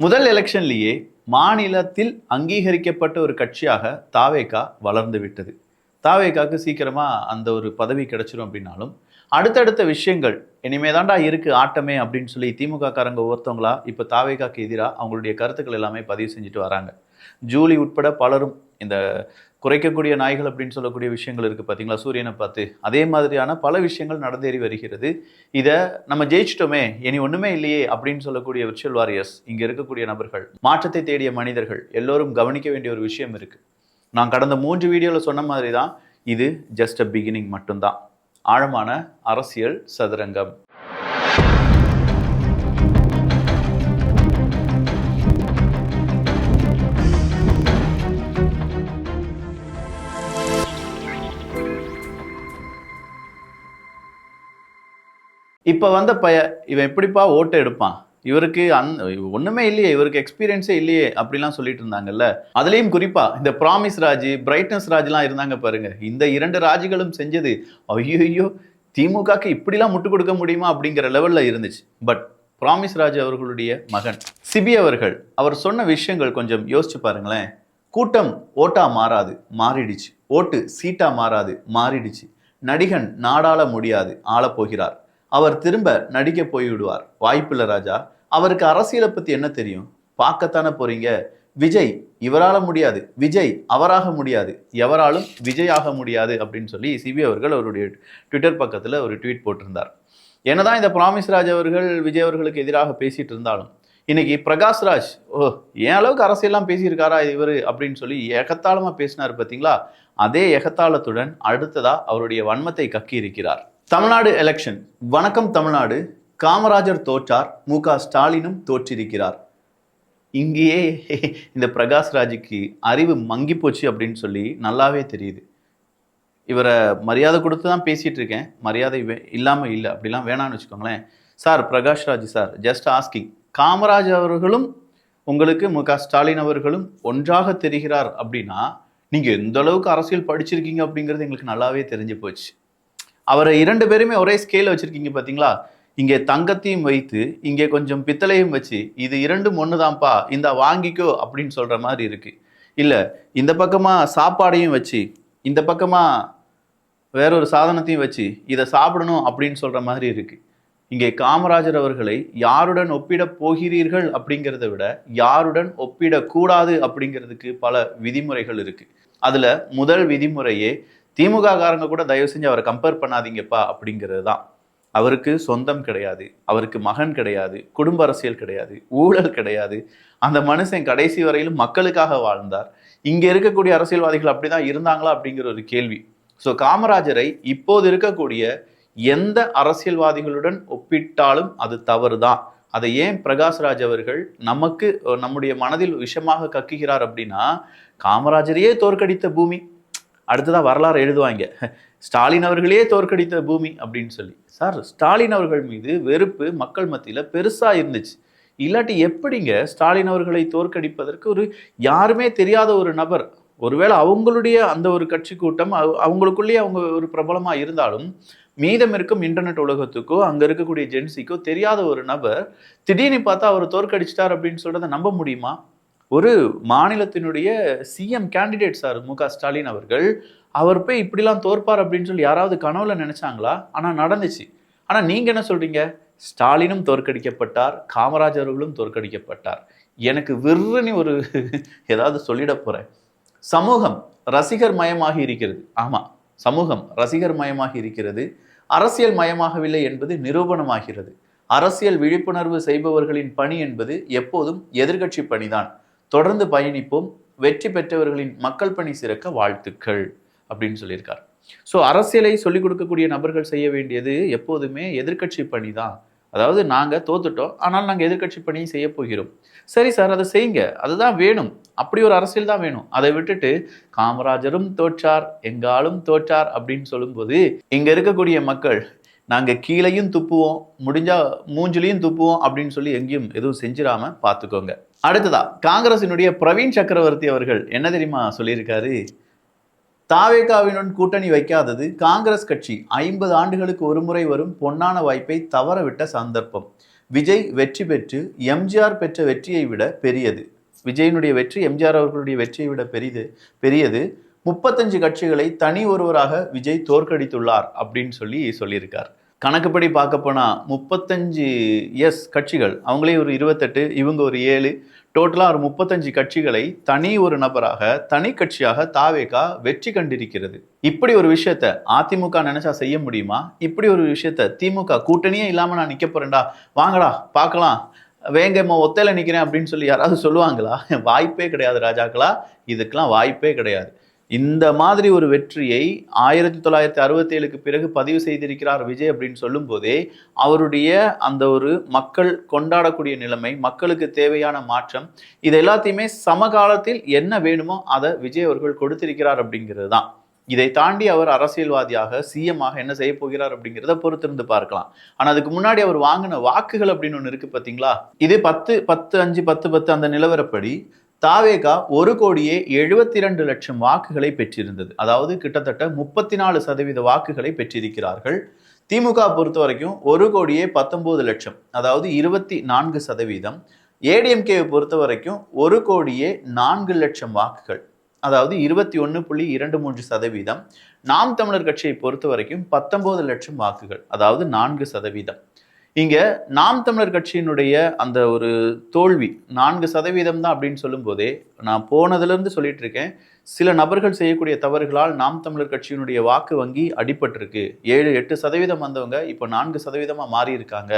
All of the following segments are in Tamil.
முதல் எலெக்ஷன்லேயே மாநிலத்தில் அங்கீகரிக்கப்பட்ட ஒரு கட்சியாக தாவேகா வளர்ந்து விட்டது. தாவேகாவுக்கு சீக்கிரமா அந்த ஒரு பதவி கிடைச்சிரும் அப்படின்னாலும், அடுத்தடுத்த விஷயங்கள் இனிமே தாண்டா இருக்கு ஆட்டமே அப்படின்னு சொல்லி திமுக காரங்க ஒவ்வொருத்தவங்களா இப்போ தாவேகாக்கு எதிராக அவங்களுடைய கருத்துக்கள் எல்லாமே பதிவு செஞ்சுட்டு வராங்க. ஜூலி உட்பட பலரும் இந்த குறைக்கக்கூடிய நாய்கள் அப்படின்னு சொல்லக்கூடிய விஷயங்கள் இருக்குது பார்த்தீங்களா, சூரியனை பார்த்து அதே மாதிரியான பல விஷயங்கள் நடந்தேறி வருகிறது. இதை நம்ம ஜெயிச்சிட்டோமே இனி ஒன்றுமே இல்லையே அப்படின்னு சொல்லக்கூடிய விர்ச்சுவல் வாரியர்ஸ், இங்கே இருக்கக்கூடிய நபர்கள், மாற்றத்தை தேடிய மனிதர்கள் எல்லோரும் கவனிக்க வேண்டிய ஒரு விஷயம் இருக்குது. நான் கடந்த 3 வீடியோவில் சொன்ன மாதிரி தான் இது ஜஸ்ட் அ பிகினிங் மட்டும்தான். ஆழமான அரசியல் சதுரங்கம். இப்போ வந்த இவன் எப்படிப்பா ஓட்டை எடுப்பான், இவருக்கு ஒன்றுமே இல்லையே, இவருக்கு எக்ஸ்பீரியன்ஸே இல்லையே அப்படிலாம் சொல்லிட்டு இருந்தாங்கல்ல. அதுலேயும் குறிப்பாக இந்த ப்ராமிஸ் ராஜ், பிரைட்னஸ் ராஜ்லாம் இருந்தாங்க பாருங்க. இந்த 2 ராஜ்களும் செஞ்சது ஐயோ திமுகக்கு இப்படிலாம் முட்டு கொடுக்க முடியுமா அப்படிங்கிற லெவலில் இருந்துச்சு. பட் ப்ராமிஸ் ராஜ் அவர்களுடைய மகன் சிபி அவர்கள் அவர் சொன்ன விஷயங்கள் கொஞ்சம் யோசிச்சு பாருங்களேன். கூட்டம் ஓட்டா மாறாது, மாறிடுச்சு. ஓட்டு சீட்டா மாறாது, மாறிடுச்சு. நடிகன் நாடாள முடியாது, ஆளப் போகிறார். அவர் திரும்ப நடிக்க போய்விடுவார். வாய்ப்பில்லை ராஜா. அவருக்கு அரசியலை பத்தி என்ன தெரியும்? பார்க்கத்தானே போறீங்க. விஜய் இவரால முடியாது, விஜய் அவராக முடியாது, எவராலும் விஜய் ஆக முடியாது அப்படின்னு சொல்லி சிபி அவர்கள் அவருடைய ட்விட்டர் பக்கத்துல ஒரு ட்வீட் போட்டிருந்தார். என்னதான் இந்த ப்ராமிஸ் ராஜ் அவர்கள் விஜய் அவர்களுக்கு எதிராக பேசிட்டு இருந்தாலும், இன்னைக்கு பிரகாஷ் ராஜ் ஏன் அளவுக்கு அரசியல்லாம் பேசியிருக்காரா இவர் அப்படின்னு சொல்லி எகத்தாளமா பேசினார் பார்த்தீங்களா. அதே எகத்தாளத்துடன் அடுத்ததா அவருடைய வன்மத்தை கக்கி இருக்கிறார். தமிழ்நாடு எலெக்ஷன். வணக்கம் தமிழ்நாடு. காமராஜர் தோற்றார், மு.க. ஸ்டாலினும் தோற்றிருக்கிறார். இங்கேயே இந்த பிரகாஷ் ராஜுக்கு அறிவு மங்கி போச்சு அப்படின்னு சொல்லி நல்லாவே தெரியுது. இவரை மரியாதை கொடுத்து தான் பேசிட்டு இருக்கேன், மரியாதை இல்லாமல் இல்லை அப்படிலாம் வேணான்னு வச்சுக்கோங்களேன். Sir Prakash Raj sir, just asking, Kamaraj அவர்களும் உங்களுக்கு மு.க. ஸ்டாலின் அவர்களும் ஒன்றாக தெரிகிறார் அப்படின்னா நீங்கள் எந்த அளவுக்கு அரசியல் படிச்சிருக்கீங்க அப்படிங்கிறது எங்களுக்கு நல்லாவே தெரிஞ்சு போச்சு. அவரை 2 பேருமே ஒரே ஸ்கேல வச்சிருக்கீங்க பார்த்தீங்களா. இங்கே தங்கத்தையும் வைத்து இங்கே கொஞ்சம் பித்தளையும் வச்சு இது 2ம் ஒன்று தான்ப்பா, இந்த வாங்கிக்கோ அப்படின்னு சொல்ற மாதிரி இருக்கு. இல்லை இந்த பக்கமா சாப்பாடையும் வச்சு இந்த பக்கமா வேறொரு சாதனத்தையும் வச்சு இதை சாப்பிடணும் அப்படின்னு சொல்ற மாதிரி இருக்கு. இங்கே காமராஜர் அவர்களை யாருடன் ஒப்பிட போகிறீர்கள் அப்படிங்கிறத விட யாருடன் ஒப்பிடக்கூடாது அப்படிங்கிறதுக்கு பல விதிமுறைகள் இருக்கு. அதுல முதல் விதிமுறையே திமுக காரங்க கூட தயவு செஞ்சு அவரை கம்பேர் பண்ணாதீங்கப்பா அப்படிங்கிறது தான். அவருக்கு சொந்தம் கிடையாது, அவருக்கு மகன் கிடையாது, குடும்ப அரசியல் கிடையாது, ஊழல் கிடையாது. அந்த மனுஷன் கடைசி வரையிலும் மக்களுக்காக வாழ்ந்தார். இங்க இருக்கக்கூடிய அரசியல்வாதிகள் அப்படிதான் இருந்தாங்களா அப்படிங்கிற ஒரு கேள்வி. ஸோ காமராஜரை இப்போது இருக்கக்கூடிய எந்த அரசியல்வாதிகளுடன் ஒப்பிட்டாலும் அது தவறு தான். அதை ஏன் பிரகாஷ் ராஜ் அவர்கள் நமக்கு நம்முடைய மனதில் விஷமாக கக்குகிறார் அப்படின்னா, காமராஜரையே தோற்கடித்த பூமி, அடுத்ததான் வரலாறு எழுதுவாங்க ஸ்டாலின் அவர்களே தோற்கடித்த பூமி அப்படின்னு சொல்லி. சார் ஸ்டாலின் அவர்கள் மீது வெறுப்பு மக்கள் மத்தியில் பெருசா இருந்துச்சு. இல்லாட்டி எப்படிங்க ஸ்டாலின் அவர்களை தோற்கடிப்பதற்கு ஒரு யாருமே தெரியாத ஒரு நபர், ஒருவேளை அவங்களுடைய அந்த ஒரு கட்சி கூட்டம் அவங்களுக்குள்ளேயே அவங்க ஒரு பிரபலமா இருந்தாலும் மீதம் இருக்கும் இன்டர்நெட் உலகத்துக்கோ அங்க இருக்கக்கூடிய ஜென்சிக்கோ தெரியாத ஒரு நபர் திடீர்னு பார்த்தா அவர் தோற்கடிச்சிட்டார் அப்படின்னு சொல்றதை நம்ப முடியுமா? ஒரு மாநிலத்தினுடைய சிஎம் கேண்டிடேட் சார் மு.க. ஸ்டாலின் அவர்கள், அவர் போய் இப்படிலாம் தோற்பார் அப்படின்னு சொல்லி யாராவது கனவுல நினைச்சாங்களா? ஆனா நடந்துச்சு. ஆனா நீங்க என்ன சொல்றீங்க? ஸ்டாலினும் தோற்கடிக்கப்பட்டார், காமராஜர்களும் தோற்கடிக்கப்பட்டார். எனக்கு விருன்னு ஒரு ஏதாவது சொல்லிட போறேன். சமூகம் ரசிகர் மயமாகி இருக்கிறது. ஆமா, சமூகம் ரசிகர் மயமாகி இருக்கிறது, அரசியல் மயமாகவில்லை என்பது நிரூபணமாகிறது. அரசியல் விழிப்புணர்வு செய்பவர்களின் பணி என்பது எப்போதும் எதிர்கட்சி பணிதான். தொடர்ந்து பயணிப்போம், வெற்றி பெற்றவர்களின் மக்கள் பணி சிறக்க வாழ்த்துக்கள் அப்படின்னு சொல்லியிருக்கார். ஸோ அரசியலை சொல்லிக் கொடுக்கக்கூடிய நபர்கள் செய்ய வேண்டியது எப்போதுமே எதிர்கட்சி பணி தான். அதாவது நாங்கள் தோத்துட்டோம், ஆனால் நாங்கள் எதிர்கட்சி பணியை செய்ய போகிறோம். சரி சார், அதை செய்யுங்க, அதுதான் வேணும், அப்படி ஒரு அரசியல் தான் வேணும். அதை விட்டுட்டு காமராஜரும் தோற்றார், எங்காலும் தோற்றார் அப்படின்னு சொல்லும்போது இங்க இருக்கக்கூடிய மக்கள் நாங்கள் கீழையும் துப்புவோம், முடிஞ்சா மூஞ்சிலையும் துப்புவோம் அப்படின்னு சொல்லி எங்கேயும் எதுவும் செஞ்சிடாம பார்த்துக்கோங்க. அடுத்ததா காங்கிரசினுடைய பிரவீன் சக்கரவர்த்தி அவர்கள் என்ன தெரியுமா சொல்லியிருக்காரு? தாவேகாவினுடன் கூட்டணி வைக்காதது காங்கிரஸ் கட்சி 50 ஆண்டுகளுக்கு ஒரு முறை வரும் பொன்னான வாய்ப்பை தவறவிட்ட சந்தர்ப்பம். விஜய் வெற்றி பெற்று எம்ஜிஆர் பெற்ற வெற்றியை விட பெரியது. விஜயனுடைய வெற்றி எம்ஜிஆர் அவர்களுடைய வெற்றியை விட பெரியது. 35 கட்சிகளை தனி ஒருவராக விஜய் தோற்கடித்துள்ளார் அப்படின்னு சொல்லியிருக்கார். கணக்குப்படி பார்க்க போனா 35 கட்சிகள், அவங்களே ஒரு 28, இவங்க ஒரு 7, டோட்டலா ஒரு 35 கட்சிகளை தனி ஒரு நபராக தனி கட்சியாக தாவேகா வெற்றி கண்டிருக்கிறது. இப்படி ஒரு விஷயத்த அதிமுக நினைச்சா செய்ய முடியுமா? இப்படி ஒரு விஷயத்த திமுக கூட்டணியே இல்லாம நான் நிக்க போறேன்டா, வாங்கடா பார்க்கலாம், வேங்கம்மா ஒத்தையில நிக்கிறேன் அப்படின்னு சொல்லி யாராவது சொல்லுவாங்களா? வாய்ப்பே கிடையாது ராஜாக்களா, இதுக்கெல்லாம் வாய்ப்பே கிடையாது. இந்த மாதிரி ஒரு வெற்றியை 1967க்கு பிறகு பதிவு செய்திருக்கிறார் விஜய் அப்படின்னு சொல்லும் போதே அவருடைய அந்த ஒரு மக்கள் கொண்டாடக்கூடிய நிலைமை, மக்களுக்கு தேவையான மாற்றம், இது எல்லாத்தையுமே சமகாலத்தில் என்ன வேணுமோ அதை விஜய் அவர்கள் கொடுத்திருக்கிறார் அப்படிங்கிறது தான். இதை தாண்டி அவர் அரசியல்வாதியாக சிஎம்மாக என்ன செய்ய போகிறார் அப்படிங்கிறத பொறுத்திருந்து பார்க்கலாம். ஆனா அதுக்கு முன்னாடி அவர் வாங்கின வாக்குகள் அப்படின்னு ஒண்ணு இருக்கு பாத்தீங்களா? இது 10 அந்த நிலவரப்படி தாவேகா 1,72,00,000 வாக்குகளை பெற்றிருந்தது. அதாவது கிட்டத்தட்ட 34% வாக்குகளை பெற்றிருக்கிறார்கள். திமுக பொறுத்த வரைக்கும் 1,19,00,000, அதாவது 24%. ஏடிஎம்கேவை பொறுத்த வரைக்கும் 1,04,00,000 வாக்குகள், அதாவது 21.23%. நாம் தமிழர் கட்சியை பொறுத்த வரைக்கும் 19 லட்சம் வாக்குகள், அதாவது 4%. இங்க நாம் தமிழர் கட்சியினுடைய அந்த ஒரு தோல்வி 4% தான் அப்படின்னு சொல்லும் போதே, நான் போனதுல இருந்து சொல்லிட்டு இருக்கேன், சில நபர்கள் செய்யக்கூடிய தவறுகளால் நாம் தமிழர் கட்சியினுடைய வாக்கு வங்கி அடிபட்டிருக்கு. 7-8% வந்தவங்க இப்ப 4% மாறி இருக்காங்க.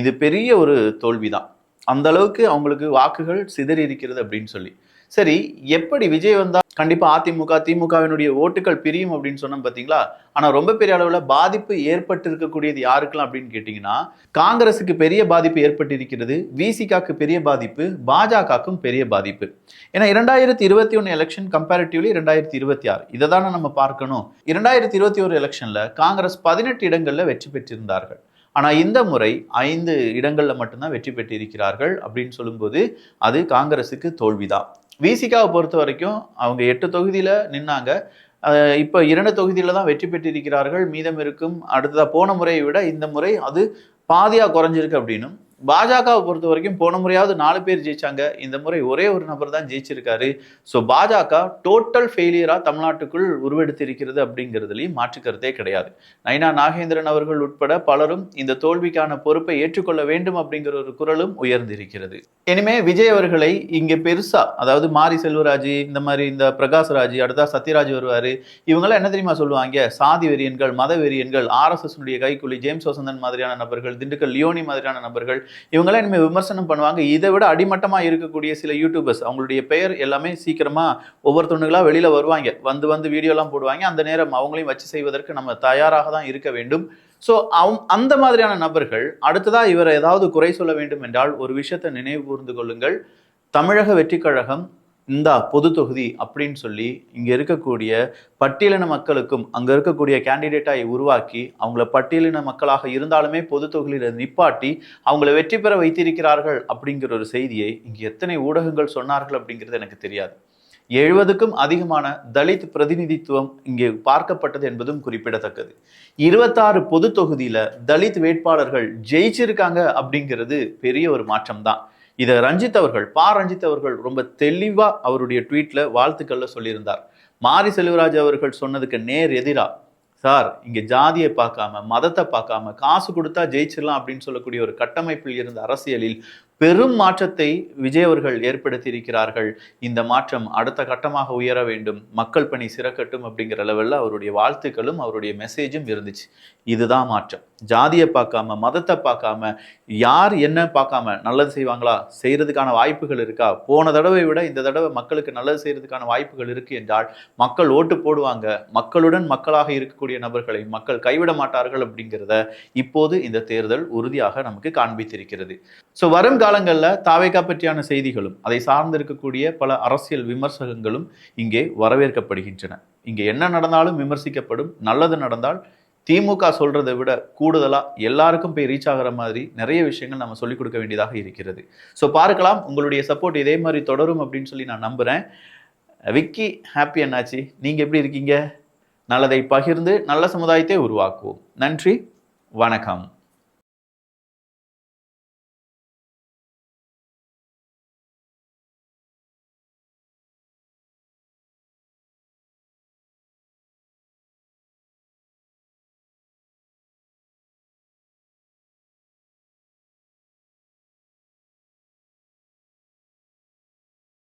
இது பெரிய ஒரு தோல்விதான். அந்த அளவுக்கு அவங்களுக்கு வாக்குகள் சிதறி இருக்கிறது அப்படின்னு சொல்லி. சரி, எப்படி விஜய் வந்தா கண்டிப்பா அதிமுக திமுகவினுடைய ஓட்டுகள் பிரியும் அப்படின்னு சொன்னோம் பாத்தீங்களா? ஆனா ரொம்ப பெரிய அளவுல பாதிப்பு ஏற்பட்டு இருக்கக்கூடியது யாருக்கெல்லாம் அப்படின்னு கேட்டீங்கன்னா, காங்கிரஸுக்கு பெரிய பாதிப்பு ஏற்பட்டிருக்கிறது, விசிகாக்கு பெரிய பாதிப்பு, பாஜகவுக்கும் பெரிய பாதிப்பு. ஏன்னா 2021 எலெக்ஷன் கம்பேரிட்டிவ்லி 2026 இதை தானே நம்ம பார்க்கணும். 2021 எலெக்ஷன்ல காங்கிரஸ் 18 இடங்கள்ல வெற்றி பெற்றிருந்தார்கள். ஆனா இந்த முறை 5 இடங்கள்ல மட்டும்தான் வெற்றி பெற்றிருக்கிறார்கள் அப்படின்னு சொல்லும்போது அது காங்கிரஸுக்கு தோல்விதான். விசிகாவை பொறுத்த வரைக்கும் அவங்க 8 தொகுதியில நின்னாங்க. இப்ப 2 தொகுதியில தான் வெற்றி பெற்றிருக்கிறார்கள். மீதம் இருக்கும் அடுத்ததா போன முறையை விட இந்த முறை அது பாதியா குறைஞ்சிருக்கு அப்படின்னும். பாஜகவை பொறுத்த வரைக்கும் போன முறையாவது 4 பேர் ஜெயிச்சாங்க, இந்த முறை ஒரே ஒரு நபர் தான் ஜெயிச்சிருக்காரு. ஸோ பாஜக டோட்டல் ஃபெயிலியரா தமிழ்நாட்டுக்குள் உருவெடுத்திருக்கிறது அப்படிங்கிறதுலையும் மாற்று கருத்தே கிடையாது. நயினா நாகேந்திரன் அவர்கள் உட்பட பலரும் இந்த தோல்விக்கான பொறுப்பை ஏற்றுக்கொள்ள வேண்டும் அப்படிங்கிற ஒரு குரலும் உயர்ந்திருக்கிறது. இனிமே விஜய் அவர்களை இங்க பெருசா, அதாவது மாரி செல்வராஜ், இந்த மாதிரி இந்த பிரகாஷ்ராஜ், அடுத்தா சத்யராஜ் வருவாரு, இவங்கெல்லாம் என்ன தெரியுமா சொல்லுவாங்க? சாதி வெறியன்கள், மத வெறியன்கள், RSS கைக்கூலி, ஜேம்ஸ் வசந்தன் மாதிரியான நபர்கள், திண்டுக்கல் லியோனி மாதிரியான நபர்கள், இவங்கெல்லாம் இனிமேல் விமர்சனம் பண்ணுவாங்க. இதை விட அடிமட்டமா இருக்கக்கூடிய சில யூடியூபர்ஸ், அவங்களுடைய பெயர் எல்லாமே சீக்கிரமா ஒவ்வொருத்தவங்களா வெளியில வருவாங்க, வந்து வீடியோலாம் போடுவாங்க. அந்த நேரம் அவங்களையும் வச்சு செய்வதற்கு நம்ம தயாராக தான் இருக்க வேண்டும். ஸோ அந்த மாதிரியான நபர்கள் அடுத்ததா இவரை ஏதாவது குறை சொல்ல வேண்டும் என்றால் ஒரு விஷயத்தை நினைவு கூர்ந்து கொள்ளுங்கள். தமிழக வெற்றிக் கழகம் இந்தா பொது தொகுதி அப்படின்னு சொல்லி இங்க இருக்கக்கூடிய பட்டியலின மக்களுக்கும் அங்க இருக்கக்கூடிய கேண்டிடேட்டாய் உருவாக்கி அவங்கள பட்டியலின மக்களாக இருந்தாலுமே பொது தொகுதியில நிப்பாட்டி அவங்கள வெற்றி பெற வைத்திருக்கிறார்கள் அப்படிங்கிற ஒரு செய்தியை இங்க எத்தனை ஊடகங்கள் சொன்னார்கள் அப்படிங்கிறது எனக்கு தெரியாது. 70க்கும் அதிகமான தலித் பிரதிநிதித்துவம் இங்கே பார்க்கப்பட்டது என்பதும் குறிப்பிடத்தக்கது. 26 பொது தொகுதியில தலித் வேட்பாளர்கள் ஜெயிச்சிருக்காங்க அப்படிங்கிறது பெரிய ஒரு மாற்றம் தான். இதை ரஞ்சித் அவர்கள் ரொம்ப தெளிவா அவருடைய ட்வீட்ல வாழ்த்துக்கள்ல சொல்லியிருந்தார். மாரி செல்வராஜ் அவர்கள் சொன்னதுக்கு நேர் எதிரா, சார் இங்க ஜாதியை பார்க்காம மதத்தை பார்க்காம காசு கொடுத்தா ஜெயிச்சிடலாம் அப்படின்னு சொல்லக்கூடிய ஒரு கட்டமைப்பில் இருந்த அரசியலில் பெரும் மாற்றத்தை விஜய் அவர்கள் ஏற்படுத்தி இருக்கிறார்கள். இந்த மாற்றம் அடுத்த கட்டமாக உயர வேண்டும், மக்கள் பணி சிறக்கட்டும் அப்படிங்கிற லெவல்ல அவருடைய வாழ்த்துக்களும் அவருடைய மெசேஜும் இருந்துச்சு. இதுதான் மாற்றம். ஜாதியை பார்க்காம மதத்தை பார்க்காம யார் என்ன பார்க்காம நல்லது செய்வாங்களா, செய்யறதுக்கான வாய்ப்புகள் இருக்கா, போன தடவை விட இந்த தடவை மக்களுக்கு நல்லது செய்யறதுக்கான வாய்ப்புகள் இருக்கு என்றால் மக்கள் ஓட்டு போடுவாங்க, மக்களுடன் மக்களாக இருக்கக்கூடிய நபர்களை மக்கள் கைவிட மாட்டார்கள் அப்படிங்கிறத இப்போது இந்த தேர்தல் உறுதியாக நமக்கு காண்பித்திருக்கிறது. ஸோ வரும் காலங்களில் தாவேகா பற்றியான செய்திகளும் அதை சார்ந்து இருக்கக்கூடிய பல அரசியல் விமர்சகங்களும் இங்கே வரவேற்கப்படுகின்றன. இங்கே என்ன நடந்தாலும் விமர்சிக்கப்படும். நல்லது நடந்தால் திமுக சொல்றதை விட கூடுதலா எல்லாருக்கும் போய் ரீச் ஆகிற மாதிரி நிறைய விஷயங்கள் நம்ம சொல்லிக் கொடுக்க வேண்டியதாக இருக்கிறது. ஸோ பார்க்கலாம், உங்களுடைய சப்போர்ட் இதே மாதிரி தொடரும் அப்படின்னு சொல்லி நான் நம்புறேன். விக்கி ஹாப்பி என்னாச்சு, நீங்க எப்படி இருக்கீங்க? நல்லதை பகிர்ந்து நல்ல சமுதாயத்தை உருவாக்குவோம். நன்றி, வணக்கம்.